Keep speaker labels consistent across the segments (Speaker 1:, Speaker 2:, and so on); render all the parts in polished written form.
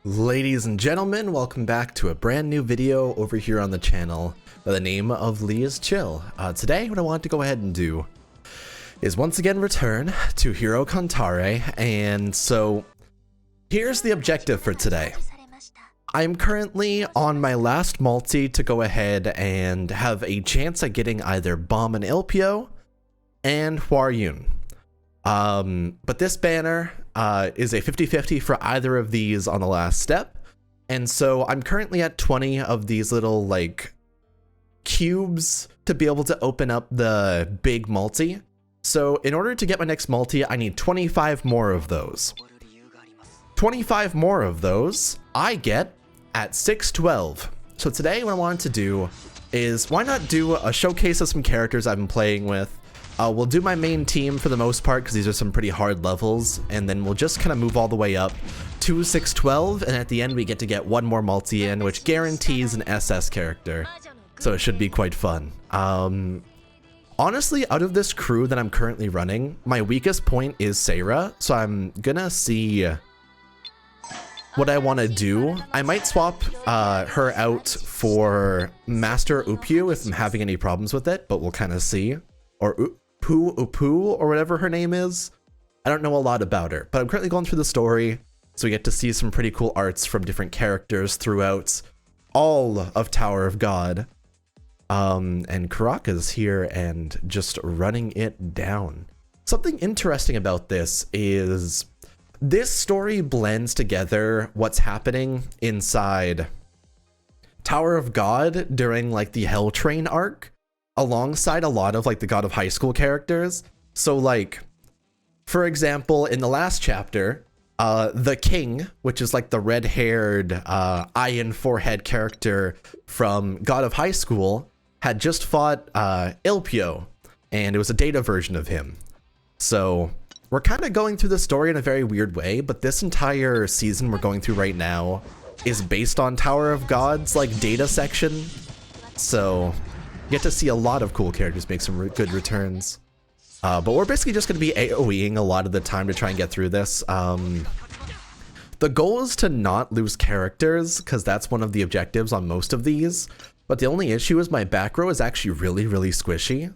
Speaker 1: Ladies and gentlemen, welcome back to a brand new video over here on the channel by the name of LeaIsChill. Today, what I want to go ahead and do is once again return to Hero Cantare, and so here's the objective for today. I'm currently on my last multi to go ahead and have a chance at getting either Bomb and Ilpyo and Hwaryun. But this banner is a 50-50 for either of these on the last step. And so I'm currently at 20 of these little like cubes to be able to open up the big multi. So in order to get my next multi, I need 25 more of those. 25 more of those I get at 612. So today what I wanted to do is why not do a showcase of some characters I've been playing with. We'll do my main team for the most part because these are some pretty hard levels, and then we'll just kind of move all the way up to 612, and at the end we get to get one more multi in, which guarantees an SS character. So it should be quite fun. Honestly, out of this crew that I'm currently running, my weakest point is Sarah, so I'm gonna see what I want to do. I might swap her out for Master Ilpyo if I'm having any problems with it, but we'll kind of see. Or Upu, or whatever her name is. I don't know a lot about her, but I'm currently going through the story, so we get to see some pretty cool arts from different characters throughout all of Tower of God. And Karaka's here and just running it down. Something interesting about this is this story blends together what's happening inside Tower of God during like the Hell Train arc, alongside a lot of like the God of High School characters. So like, for example, in the last chapter, the king, which is like the red-haired iron forehead character from God of High School, had just fought Ilpyo, and it was a data version of him. So we're kind of going through the story in a very weird way, but this entire season we're going through right now is based on Tower of God's like data section. So you get to see a lot of cool characters make some good returns. But we're basically just going to be AoEing a lot of the time to try and get through this. The goal is to not lose characters, because that's one of the objectives on most of these. But the only issue is my back row is actually really squishy.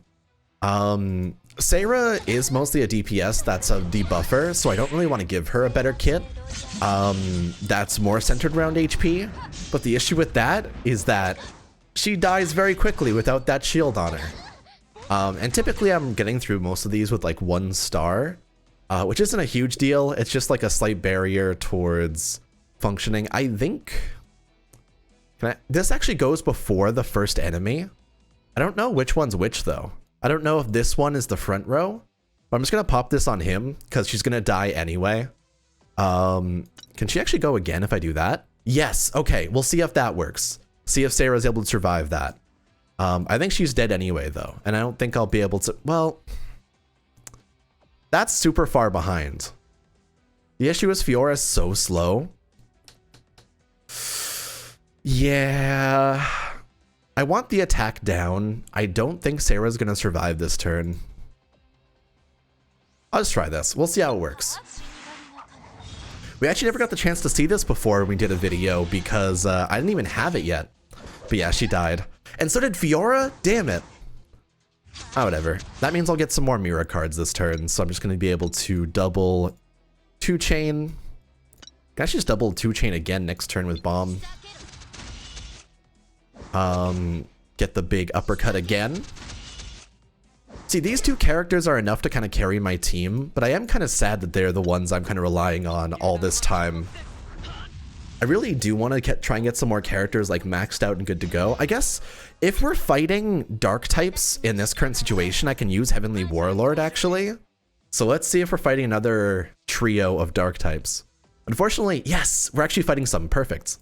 Speaker 1: Sarah is mostly a DPS that's a debuffer, so I don't really want to give her a better kit that's more centered around HP. But the issue with that is that she dies very quickly without that shield on her. And typically I'm getting through most of these with like 1 star, which isn't a huge deal. It's just like a slight barrier towards functioning. I think this actually goes before the first enemy. I don't know which one's which though. I don't know if this one is the front row, but I'm just gonna pop this on him because she's gonna die anyway. Can she actually go again if I do that? Yes. Okay, we'll see if that works. See if Sarah's able to survive that. I think she's dead anyway, though, and I don't think I'll be able to. Well, that's super far behind. The issue is Fiora's so slow. Yeah, I want the attack down. I don't think Sarah's gonna survive this turn. I'll just try this. We'll see how it works. We actually never got the chance to see this before we did a video because I didn't even have it yet. But yeah, she died. And so did Fiora? Damn it. Oh, whatever. That means I'll get some more mirror cards this turn, so I'm just going to be able to double 2-chain. Can I just double 2-chain again next turn with Bomb? Get the big uppercut again. See, these two characters are enough to kind of carry my team, but I am kind of sad that they're the ones I'm kind of relying on all this time. I really do want to try and get some more characters like maxed out and good to go. I guess if we're fighting dark types in this current situation, I can use Heavenly Warlord actually. So let's see if we're fighting another trio of dark types. Unfortunately, yes, we're actually fighting some. Perfect.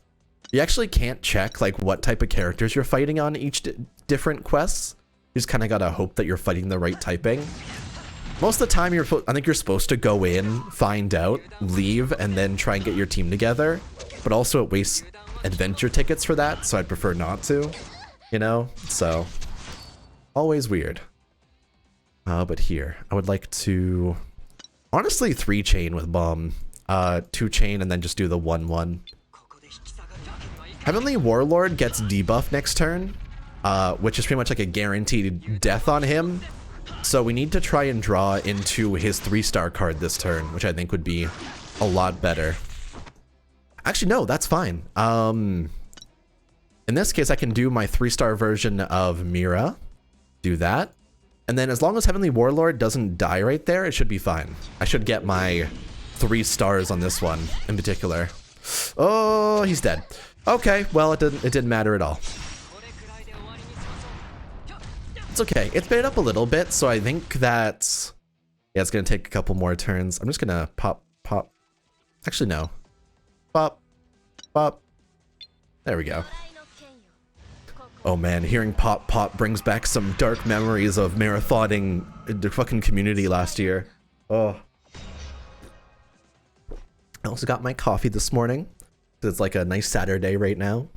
Speaker 1: You actually can't check like what type of characters you're fighting on each different quests. You just kind of gotta hope that you're fighting the right typing. Most of the time, I think you're supposed to go in, find out, leave, and then try and get your team together. But also it wastes adventure tickets for that, so I'd prefer not to, you know? So, always weird. But here, I would like to, honestly, 3-chain with Bomb. 2-chain and then just do the 1-1. Heavenly Warlord gets debuff next turn, which is pretty much like a guaranteed death on him. So we need to try and draw into his 3-star card this turn, which I think would be a lot better. Actually, no, that's fine. In this case, I can do my 3-star version of Mira. Do that. And then as long as Heavenly Warlord doesn't die right there, it should be fine. I should get my 3 stars on this one in particular. Oh, he's dead. Okay, well, it didn't matter at all. It's okay. It's made up a little bit, so I think that... Yeah, it's going to take a couple more turns. I'm just going to pop. Actually, no. Pop. There we go. Oh man, hearing pop brings back some dark memories of marathoning the fucking community last year. Oh. I also got my coffee this morning. It's like a nice Saturday right now.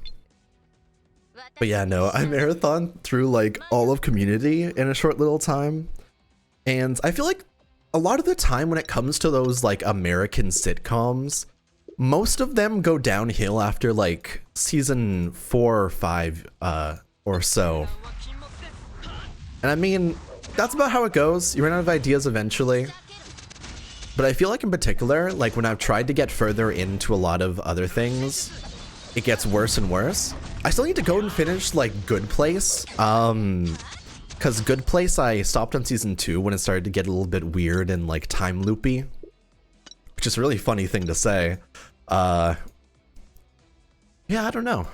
Speaker 1: But yeah, no, I marathoned through like all of community in a short little time. And I feel like a lot of the time when it comes to those like American sitcoms, most of them go downhill after like season 4 or 5 or so. And I mean, that's about how it goes. You run out of ideas eventually. But I feel like in particular, like when I've tried to get further into a lot of other things, it gets worse and worse. I still need to go and finish like Good Place. Because Good Place I stopped on season 2 when it started to get a little bit weird and like time loopy. Which is a really funny thing to say. Yeah, I don't know.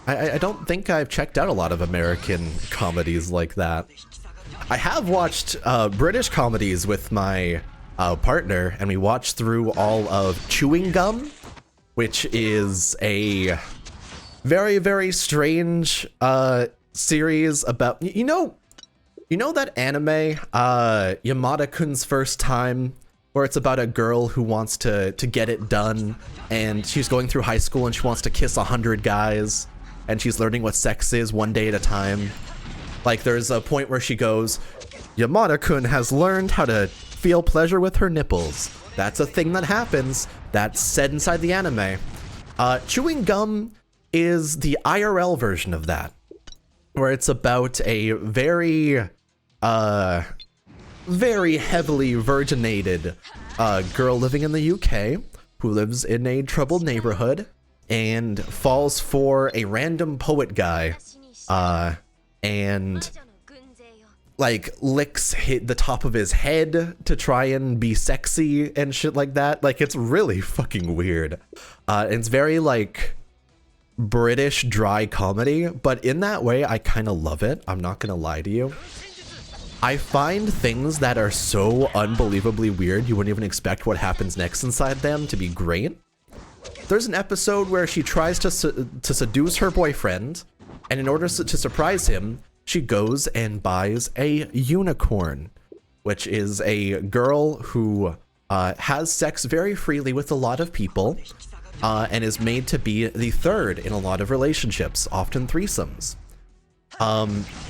Speaker 1: I don't think I've checked out a lot of American comedies like that. I have watched British comedies with my partner, and we watched through all of Chewing Gum, which is a very, very strange series about... You know that anime, Yamada-kun's First Time, where it's about a girl who wants to get it done, and she's going through high school and she wants to kiss 100 guys, and she's learning what sex is one day at a time. Like, there's a point where she goes, Yamada-kun has learned how to feel pleasure with her nipples. That's a thing that happens. That's said inside the anime. Chewing Gum is the IRL version of that, where it's about a very heavily virginated girl living in the UK who lives in a troubled neighborhood and falls for a random poet guy and like licks the top of his head to try and be sexy and shit like that. Like, it's really fucking weird. It's very like British dry comedy, but in that way I kind of love it. I'm not gonna lie to you. I find things that are so unbelievably weird you wouldn't even expect what happens next inside them to be great. There's an episode where she tries to seduce her boyfriend, and in order to surprise him, she goes and buys a unicorn, which is a girl who has sex very freely with a lot of people, and is made to be the third in a lot of relationships, often threesomes.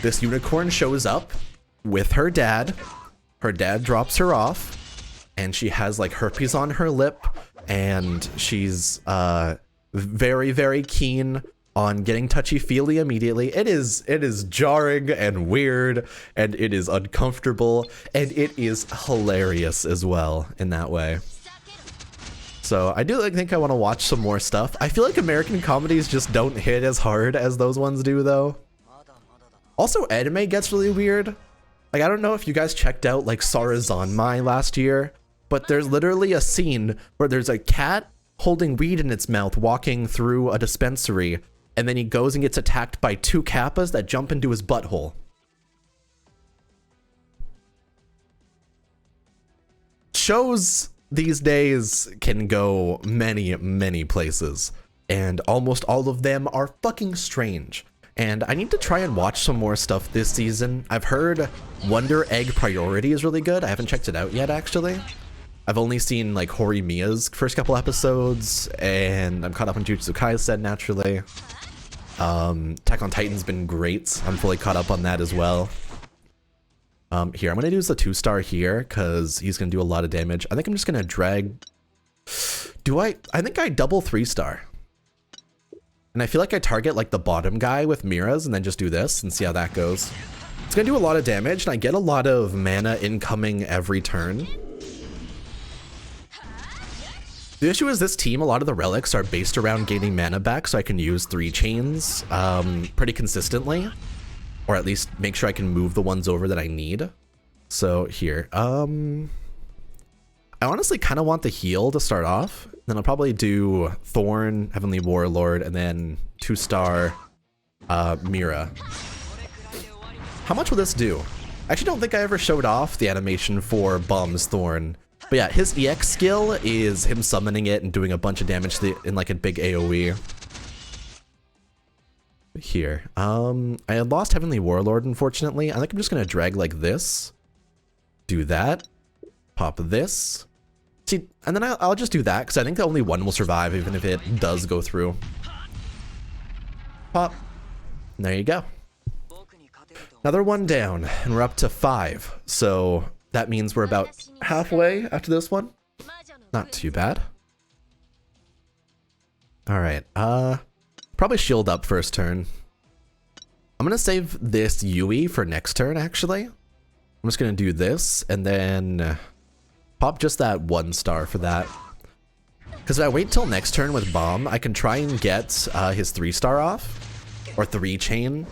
Speaker 1: This unicorn shows up with her dad. Her dad drops her off, and she has like herpes on her lip, and she's very, very keen on getting touchy-feely immediately. It is jarring and weird, and it is uncomfortable, and it is hilarious as well in that way. So I do think I want to watch some more stuff. I feel like American comedies just don't hit as hard as those ones do, though. Also, anime gets really weird. Like, I don't know if you guys checked out like Sarazanmai last year, but there's literally a scene where there's a cat holding weed in its mouth walking through a dispensary, and then he goes and gets attacked by 2 kappas that jump into his butthole. Shows these days can go many, many places, and almost all of them are fucking strange. And I need to try and watch some more stuff this season. I've heard Wonder Egg Priority is really good. I haven't checked it out yet, actually. I've only seen like Horimiya's first couple episodes, and I'm caught up on Jujutsu Kaisen naturally. Attack on Titan's been great. I'm fully caught up on that as well. Here, I'm gonna use the 2-star here because he's gonna do a lot of damage. I think I'm just gonna drag. I think I double 3-star. And I feel like I target like the bottom guy with Miras and then just do this and see how that goes. It's gonna do a lot of damage and I get a lot of mana incoming every turn. The issue is this team, a lot of the relics are based around gaining mana back, so I can use 3 chains pretty consistently. Or at least make sure I can move the ones over that I need. So here, I honestly kind of want the heal to start off. Then I'll probably do Thorn, Heavenly Warlord, and then 2-star Mira. How much will this do? I actually don't think I ever showed off the animation for Bomb's Thorn. But yeah, his EX skill is him summoning it and doing a bunch of damage in like a big AoE. Here, I had lost Heavenly Warlord, unfortunately. I think I'm just gonna drag like this. Do that. Pop this. See, and then I'll just do that, because I think only one will survive, even if it does go through. Pop. And there you go. Another one down, and we're up to 5. So that means we're about halfway after this one. Not too bad. Alright, probably shield up first turn. I'm gonna save this Yui for next turn, actually. I'm just gonna do this, and then pop just that 1-star for that. Because if I wait till next turn with Bomb, I can try and get his 3-star off. Or 3 chain.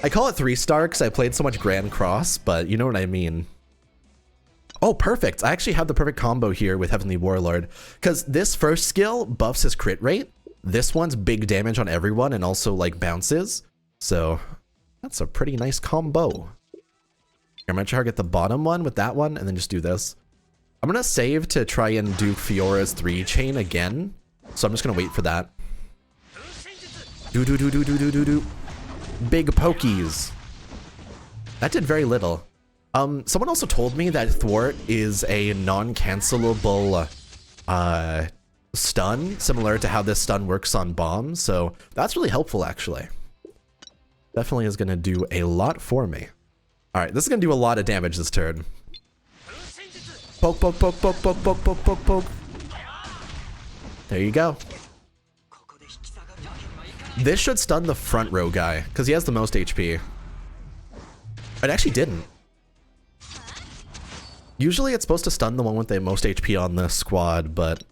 Speaker 1: I call it 3-star because I played so much Grand Cross, but you know what I mean. Oh, perfect. I actually have the perfect combo here with Heavenly Warlord. Because this first skill buffs his crit rate. This one's big damage on everyone and also like bounces. So that's a pretty nice combo. I'm gonna target the bottom one with that one and then just do this. I'm gonna save to try and do Fiora's 3 chain again. So I'm just gonna wait for that. Do. Big pokies. That did very little. Someone also told me that Thwart is a non-cancelable stun, similar to how this stun works on bombs, so that's really helpful actually. Definitely is gonna do a lot for me. Alright, this is gonna do a lot of damage this turn. Poke, poke, poke, poke, poke, poke, poke, poke, poke. There you go. This should stun the front row guy, because he has the most HP. It actually didn't. Usually it's supposed to stun the one with the most HP on the squad, but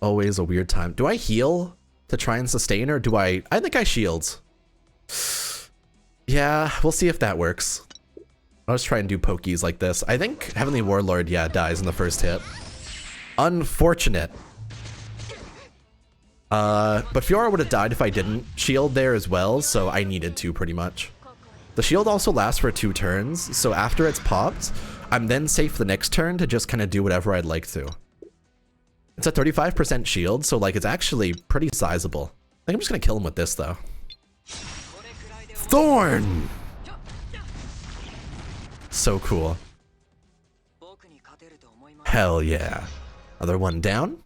Speaker 1: always a weird time. Do I heal to try and sustain, or do I think I shield. Yeah, we'll see if that works. I'll just try and do pokies like this. I think Heavenly Warlord, yeah, dies in the first hit. Unfortunate. But Fiora would have died if I didn't shield there as well, so I needed to pretty much. The shield also lasts for 2 turns, so after it's popped, I'm then safe the next turn to just kind of do whatever I'd like to. It's a 35% shield, so like it's actually pretty sizable. I think I'm just gonna kill him with this though. Thorn! So cool. Hell yeah. Another one down.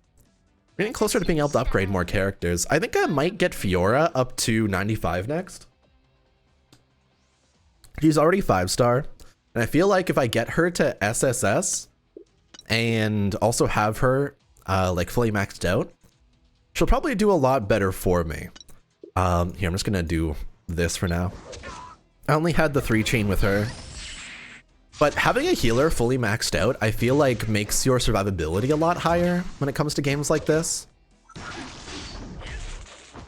Speaker 1: We're getting closer to being able to upgrade more characters. I think I might get Fiora up to 95 next. She's already 5-star. And I feel like if I get her to SSS and also have her like fully maxed out, she'll probably do a lot better for me. Here, I'm just gonna do this for now. I only had the 3 chain with her. But having a healer fully maxed out, I feel like makes your survivability a lot higher when it comes to games like this.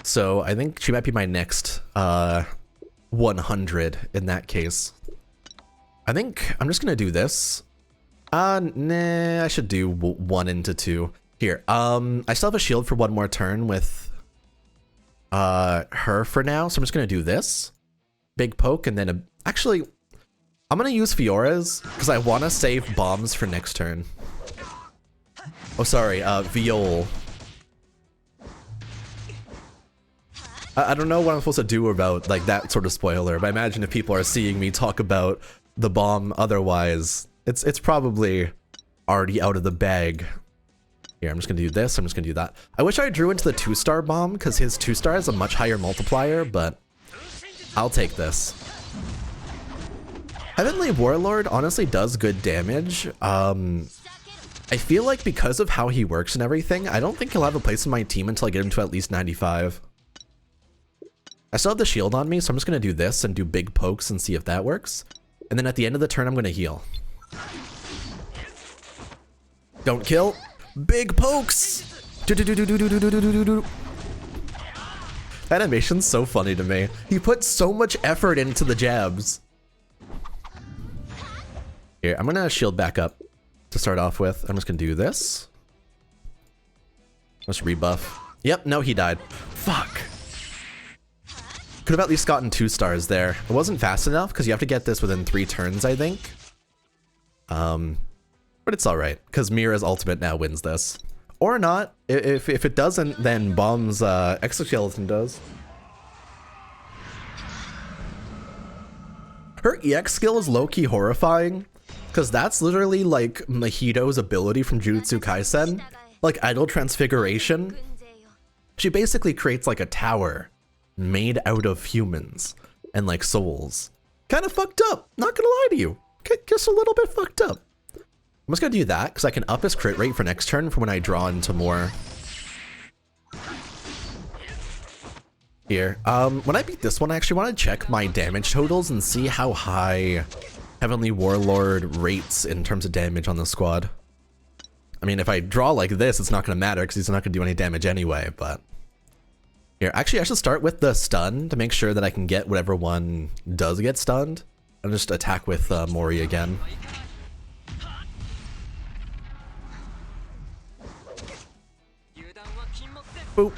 Speaker 1: So I think she might be my next 100 in that case. I think I'm just gonna do this. Nah, I should do 1 into 2. Here, I still have a shield for 1 more turn with her for now, so I'm just gonna do this. Big poke, and then actually, I'm gonna use Fiora's because I want to save bombs for next turn. Oh, sorry, Viol. I don't know what I'm supposed to do about like that sort of spoiler, but I imagine if people are seeing me talk about the bomb otherwise, it's probably already out of the bag. Here, I'm just gonna do this, I'm just gonna do that. I wish I drew into the 2-star bomb because his 2-star is a much higher multiplier, but I'll take this. Heavenly Warlord honestly does good damage. I feel like because of how he works and everything, I don't think he'll have a place in my team until I get him to at least 95. I still have the shield on me, so I'm just gonna do this and do big pokes and see if that works. And then at the end of the turn, I'm gonna heal. Don't kill. Big pokes! That animation's so funny to me. He put so much effort into the jabs. Here, I'm gonna shield back up to start off with. I'm just gonna do this. Let's rebuff. Yep, no, he died. Fuck. Could have at least gotten 2 stars there. It wasn't fast enough because you have to get this within 3 turns, I think. But it's alright, because Mira's ultimate now wins this. Or not. If it doesn't, then Bomb's exoskeleton does. Her EX skill is low-key horrifying, because that's literally like Mahito's ability from Jujutsu Kaisen. Like Idol Transfiguration. She basically creates like a tower made out of humans and like souls. Kind of fucked up, not gonna lie to you. Just a little bit fucked up. I'm just gonna do that because I can up his crit rate for next turn for when I draw into more. Here, when I beat this one, I actually want to check my damage totals and see how high Heavenly Warlord rates in terms of damage on the squad. I mean, if I draw like this, it's not gonna matter because he's not gonna do any damage anyway, but... Here, actually, I should start with the stun to make sure that I can get whatever one does get stunned. And just attack with Mori again. Boop.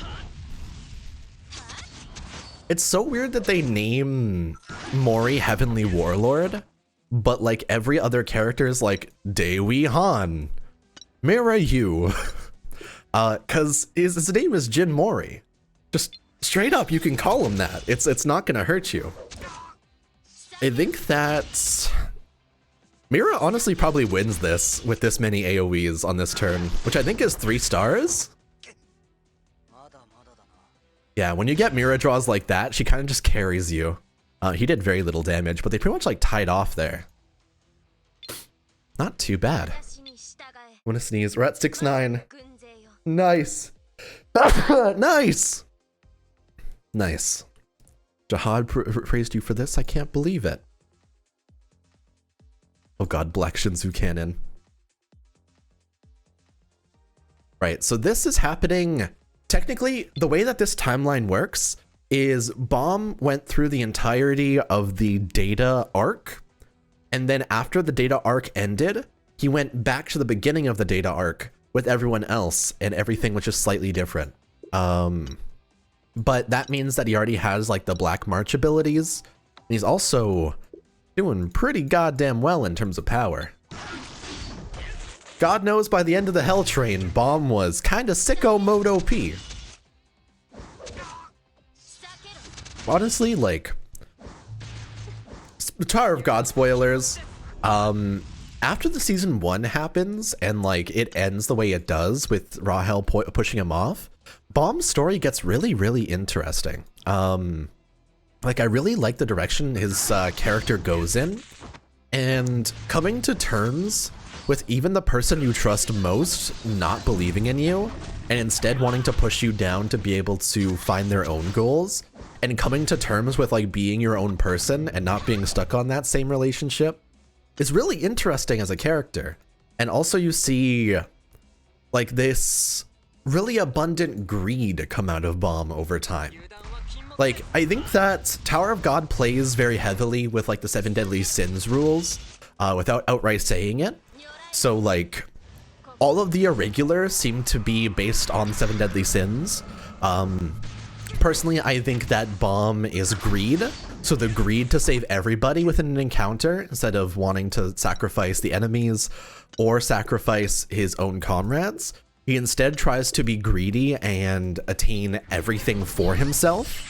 Speaker 1: It's so weird that they name Mori Heavenly Warlord, but like every other character is like Daewee Han, Mira Yu, cause his name is Jin Mori. Just straight up, you can call him that. It's not gonna hurt you. I think that Mira honestly probably wins this with this many AoEs on this turn, which I think is 3 stars. Yeah, when you get Mira draws like that, she kind of just carries you. He did very little damage, but they pretty much like tied off there. Not too bad. I'm gonna sneeze. We're at 6-9. Nice. Nice. Nice. Jihad praised you for this. I can't believe it. Oh god, Black Shinzu Cannon. Right, so this is happening. Technically, the way that this timeline works is Bomb went through the entirety of the data arc, and then after the data arc ended, he went back to the beginning of the data arc with everyone else, and everything was just slightly different. But that means that he already has like the Black March abilities, and he's also doing pretty goddamn well in terms of power. God knows by the end of the Hell Train, Bomb was kinda sicko mode OP. Honestly, like, Tower of God spoilers, after the season 1 happens and like it ends the way it does with Rahel pushing him off, Bomb's story gets really, really interesting. Like I really like the direction his character goes in, and coming to terms with even the person you trust most not believing in you and instead wanting to push you down to be able to find their own goals, and coming to terms with like being your own person and not being stuck on that same relationship is really interesting as a character. And also you see like this really abundant greed come out of Bomb over time. Like, I think that Tower of God plays very heavily with like the 7 Deadly Sins rules without outright saying it. So like all of the irregulars seem to be based on 7 Deadly Sins. Personally, I think that Bomb is greed. So the greed to save everybody within an encounter instead of wanting to sacrifice the enemies or sacrifice his own comrades. He instead tries to be greedy and attain everything for himself.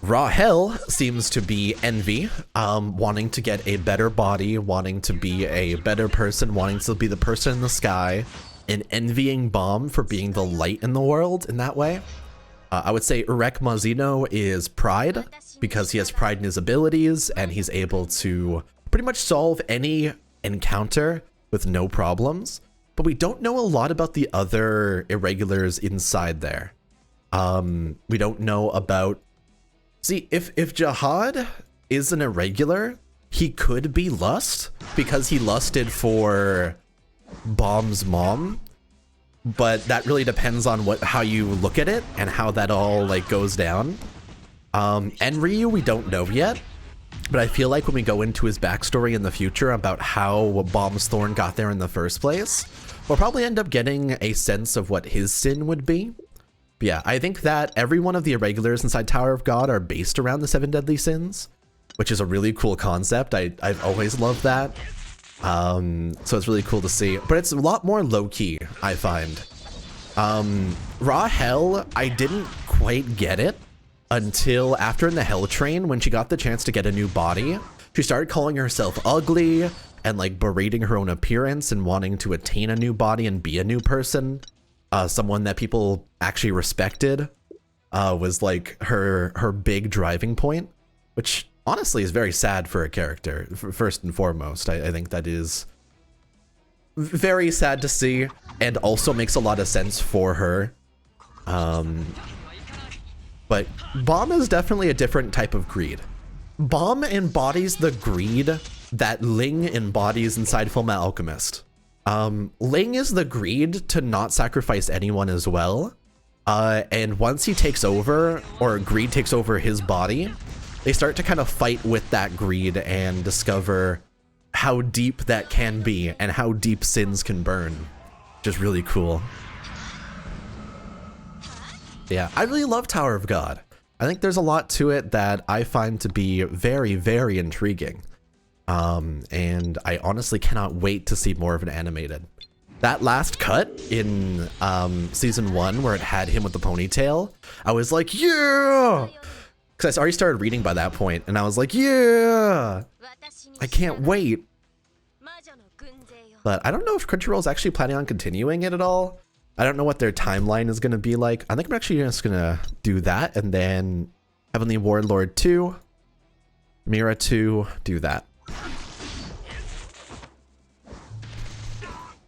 Speaker 1: Rahel seems to be envy, wanting to get a better body, wanting to be a better person, wanting to be the person in the sky, and envying Bomb for being the light in the world in that way. I would say Urek Mazino is pride, because he has pride in his abilities and he's able to pretty much solve any encounter with no problems. But we don't know a lot about the other irregulars inside there. We don't know about... See, if Jihad is an irregular, he could be Lust, because he lusted for Bomb's mom. But that really depends on how you look at it and how that all like goes down. And Ryu, we don't know yet. But I feel like when we go into his backstory in the future about how Bomb's Thorn got there in the first place, we'll probably end up getting a sense of what his sin would be. But yeah, I think that every one of the irregulars inside Tower of God are based around the 7 deadly sins, which is a really cool concept. I've always loved that. So it's really cool to see, but it's a lot more low-key, I find. Raw Hell, I didn't quite get it until after in the Hell Train, when she got the chance to get a new body. She started calling herself ugly and like berating her own appearance and wanting to attain a new body and be a new person. Someone that people actually respected was like her big driving point, which honestly is very sad for a character, first and foremost. I think that is very sad to see and also makes a lot of sense for her. But Bomb is definitely a different type of greed. Bomb embodies the greed that Ling embodies inside Fullmetal Alchemist. Ling is the greed to not sacrifice anyone as well. And once he takes over, or greed takes over his body, they start to kind of fight with that greed and discover how deep that can be and how deep sins can burn. Which is really cool. Yeah, I really love Tower of God. I think there's a lot to it that I find to be very, very intriguing. And I honestly cannot wait to see more of it animated. That last cut in season 1 where it had him with the ponytail, I was like, yeah! Because I already started reading by that point, and I was like, yeah! I can't wait. But I don't know if Crunchyroll is actually planning on continuing it at all. I don't know what their timeline is going to be like. I think I'm actually just going to do that, and then Heavenly Warlord 2, Mira 2, do that.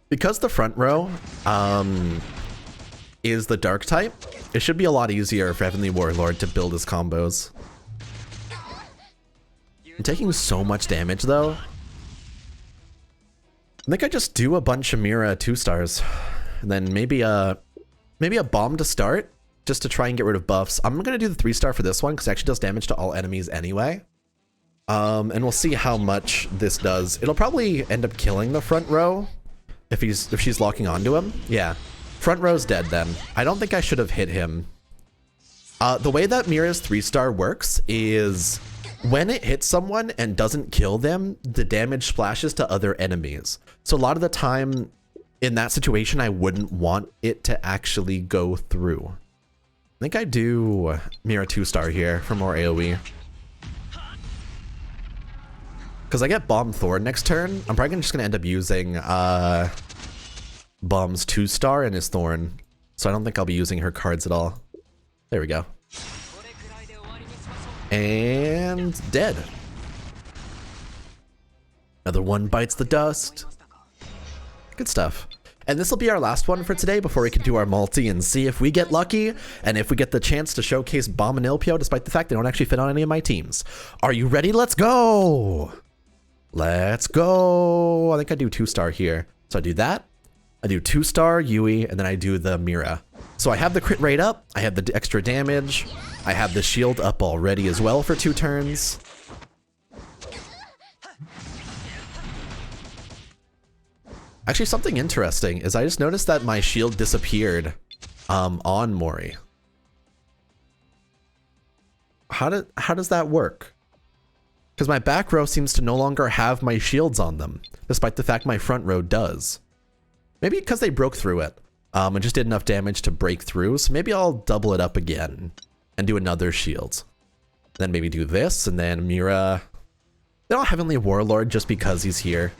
Speaker 1: Because the front row is the dark type, it should be a lot easier for Heavenly Warlord to build his combos. I'm taking so much damage though. I think I just do a bunch of Mira 2-stars. And then maybe a bomb to start, just to try and get rid of buffs. I'm gonna do the 3-star for this one because it actually does damage to all enemies anyway. And we'll see how much this does. It'll probably end up killing the front row if she's locking onto him. Yeah, front row's dead then. I don't think I should have hit him. The way that Mira's 3-star works is when it hits someone and doesn't kill them, the damage splashes to other enemies. So a lot of the time in that situation, I wouldn't want it to actually go through. I think I do Mira 2-star here for more AoE. Because I get Bomb Thorn next turn, I'm probably just going to end up using Bomb's 2-star and his Thorn. So I don't think I'll be using her cards at all. There we go. And dead. Another one bites the dust. Good stuff. And this will be our last one for today before we can do our multi and see if we get lucky and if we get the chance to showcase Bomb and Ilpyo despite the fact they don't actually fit on any of my teams. Are you ready? Let's go! Let's go! I think I do 2-star here. So I do that. I do 2-star Yui, and then I do the Mira. So I have the crit rate up. I have the extra damage. I have the shield up already as well for 2 turns. Actually, something interesting is I just noticed that my shield disappeared on Mori. How does that work? Because my back row seems to no longer have my shields on them, despite the fact my front row does. Maybe because they broke through it and just did enough damage to break through, so maybe I'll double it up again and do another shield. Then maybe do this, and then Mira. Then I'll Heavenly Warlord just because he's here.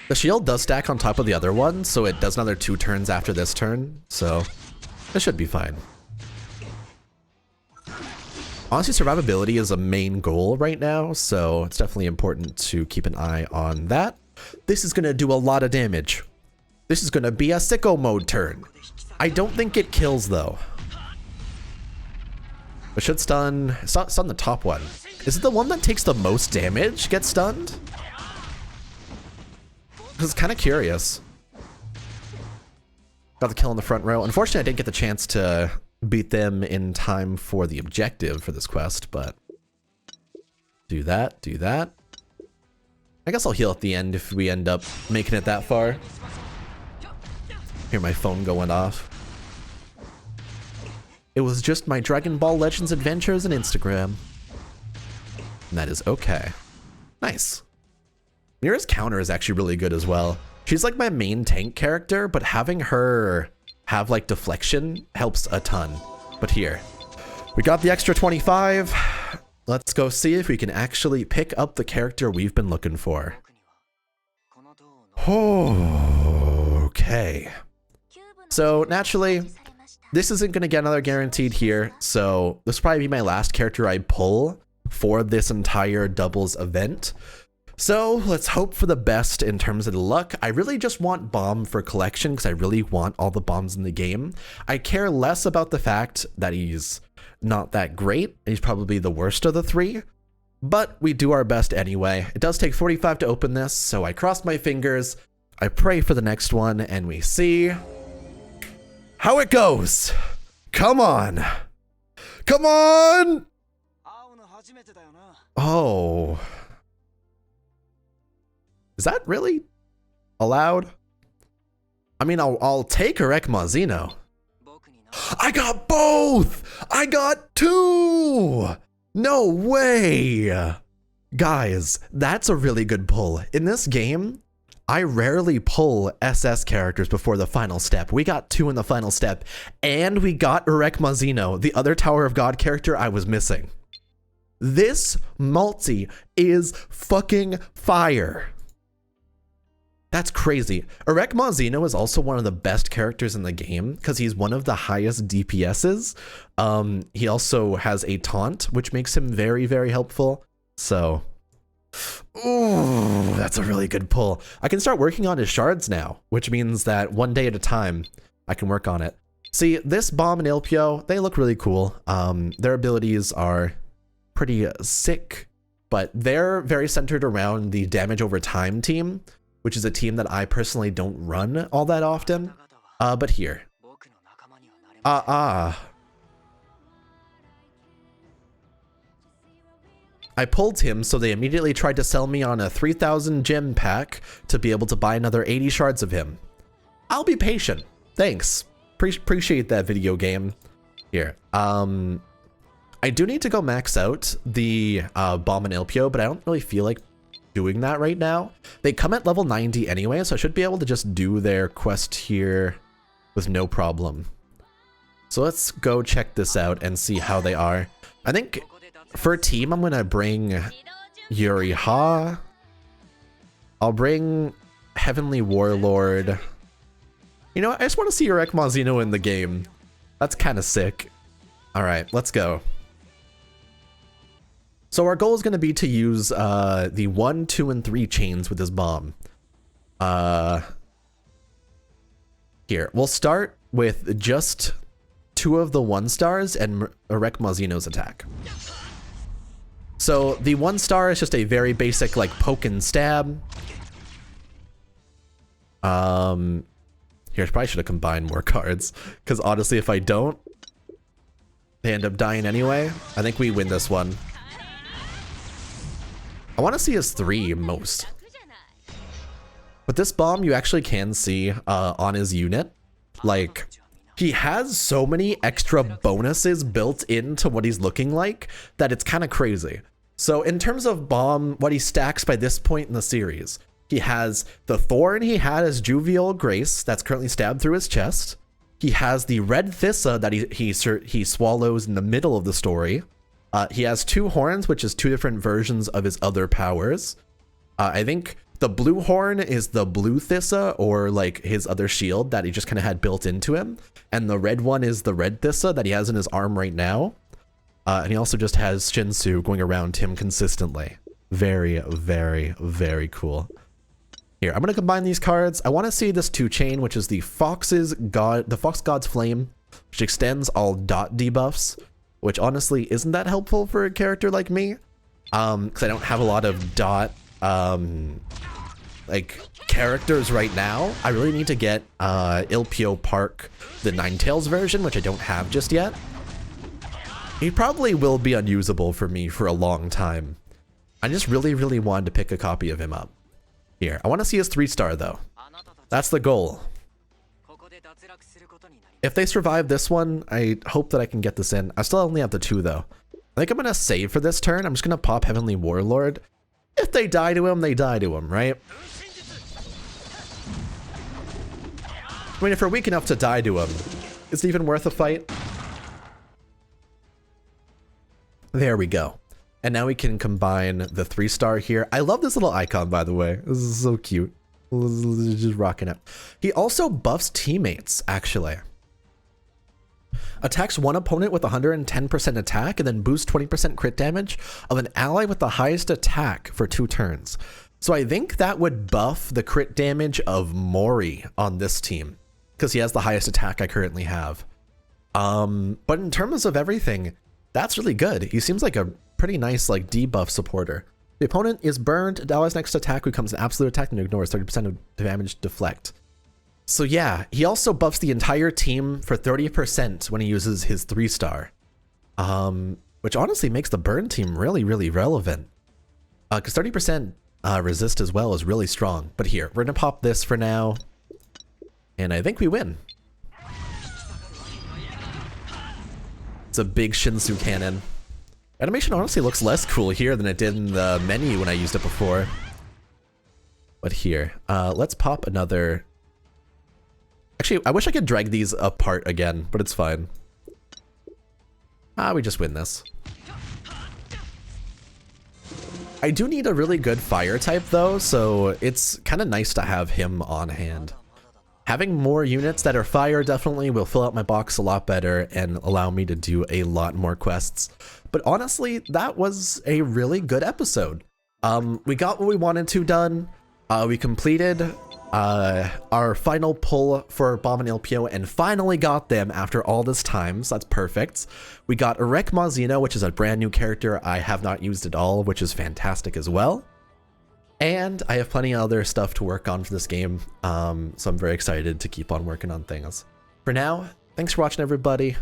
Speaker 1: The shield does stack on top of the other one, so it does another 2 turns after this turn, so it should be fine. Honestly, survivability is a main goal right now, so it's definitely important to keep an eye on that. This is going to do a lot of damage. This is going to be a sicko mode turn. I don't think it kills though. It should stun. Stun the top one. Is it the one that takes the most damage gets stunned? I was kind of curious. Got the kill in the front row. Unfortunately, I didn't get the chance to beat them in time for the objective for this quest, but do that, do that. I guess I'll heal at the end if we end up making it that far. Hear my phone going off. It was just my Dragon Ball Legends adventures on Instagram. And that is okay. Nice. Mira's counter is actually really good as well. She's like my main tank character, but having her have like deflection helps a ton. But here, we got the extra 25. Let's go see if we can actually pick up the character we've been looking for. Oh, okay. So naturally, this isn't going to get another guaranteed here. So this will probably be my last character I pull for this entire doubles event. So let's hope for the best in terms of the luck. I really just want Bomb for collection because I really want all the bombs in the game. I care less about the fact that he's not that great. He's probably the worst of the three, but we do our best anyway. It does take 45 to open this, so I cross my fingers. I pray for the next one, and we see how it goes. Come on. Come on. Oh. Is that really allowed? I mean, I'll take Erek Mazino. I got both! I got two! No way! Guys, that's a really good pull. In this game, I rarely pull SS characters before the final step. We got two in the final step, and we got Erek Mazino, the other Tower of God character I was missing. This multi is fucking fire. That's crazy. Erek Mazino is also one of the best characters in the game because he's one of the highest DPSs. He also has a taunt, which makes him very, very helpful. So, ooh, that's a really good pull. I can start working on his shards now, which means that one day at a time, I can work on it. See, this Bomb and Ilpyo, they look really cool. Their abilities are pretty sick, but they're very centered around the damage over time team, which is a team that I personally don't run all that often. But here. I pulled him, so they immediately tried to sell me on a 3,000 gem pack to be able to buy another 80 shards of him. I'll be patient. Thanks. Appreciate that, video game. Here. I do need to go max out the Bomb and Ilpyo, but I don't really feel like doing that right now. They come at level 90 anyway, so I should be able to just do their quest here with no problem. So let's go check this out and see how they are. I think for a team, I'm gonna bring Yuriha. I'll bring Heavenly Warlord. You know what? I just want to see Erek Mazino in the game. That's kind of sick. All right, let's go. So our goal is going to be to use the 1, 2, and 3 chains with this bomb. Here, we'll start with just 2 of the 1 stars and Erek Mazino's attack. So the 1 star is just a very basic like poke and stab. Here, I probably should have combined more cards, because honestly, if I don't, they end up dying anyway. I think we win this one. I want to see his 3 most. With this bomb, you actually can see on his unit, like, he has so many extra bonuses built into what he's looking like that it's kind of crazy. So in terms of bomb, what he stacks by this point in the series, he has the thorn he had as Jovial Grace that's currently stabbed through his chest. He has the red Thissa that he swallows in the middle of the story. He has 2 horns, which is 2 different versions of his other powers. I think the blue horn is the blue Thissa, or like his other shield that he just kind of had built into him. And the red one is the red Thissa that he has in his arm right now. And he also just has Shinsu going around him consistently. Very, very, very cool. Here, I'm gonna combine these cards. I want to see this 2-chain, which is the Fox God's Flame, which extends all dot debuffs, which honestly isn't that helpful for a character like me, because I don't have a lot of dot like characters right now. I really need to get Ilpyo Park, the Ninetales version, which I don't have just yet. He probably will be unusable for me for a long time. I just really wanted to pick a copy of him up. Here, I want to see his 3-star though. That's the goal. If they survive this one, I hope that I can get this in. I still only have the 2 though. I think I'm gonna save for this turn. I'm just gonna pop Heavenly Warlord. If they die to him, they die to him, right? I mean, if we're weak enough to die to him, is it even worth a fight? There we go. And now we can combine the 3-star here. I love this little icon, by the way. This is so cute. Just rocking it. He also buffs teammates, actually. Attacks one opponent with 110% attack and then boosts 20% crit damage of an ally with the highest attack for 2 turns. So I think that would buff the crit damage of Mori on this team, because he has the highest attack I currently have. But in terms of everything, that's really good. He seems like a pretty nice like debuff supporter. The opponent is burned, the ally's next attack becomes an absolute attack and ignores 30% of damage deflect. So yeah, he also buffs the entire team for 30% when he uses his 3-star. Which honestly makes the burn team really relevant. Because 30% resist as well is really strong. But here, we're gonna pop this for now. And I think we win. It's a big Shinsu cannon. Animation honestly looks less cool here than it did in the menu when I used it before. But here, let's pop another. Actually, I wish I could drag these apart again, but it's fine. We just win this. I do need a really good fire type though, so it's kind of nice to have him on hand. Having more units that are fire definitely will fill out my box a lot better and allow me to do a lot more quests. But honestly, that was a really good episode. We got what we wanted to done. We completed our final pull for Bomb and Ilpyo and finally got them after all this time, so that's perfect. We got Erek Mazino, which is a brand new character I have not used at all, which is fantastic as well. And I have plenty of other stuff to work on for this game, so I'm very excited to keep on working on things. For now, thanks for watching everybody,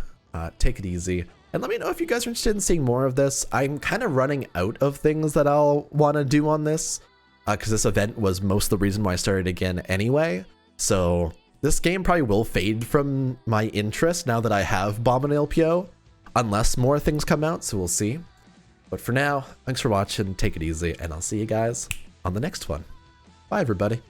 Speaker 1: take it easy, and let me know if you guys are interested in seeing more of this. I'm kind of running out of things that I'll want to do on this, because this event was most of the reason why I started again anyway, so this game probably will fade from my interest now that I have Bomb and Ilpyo, unless more things come out, so we'll see. But for now, thanks for watching, take it easy, and I'll see you guys on the next one. Bye, everybody.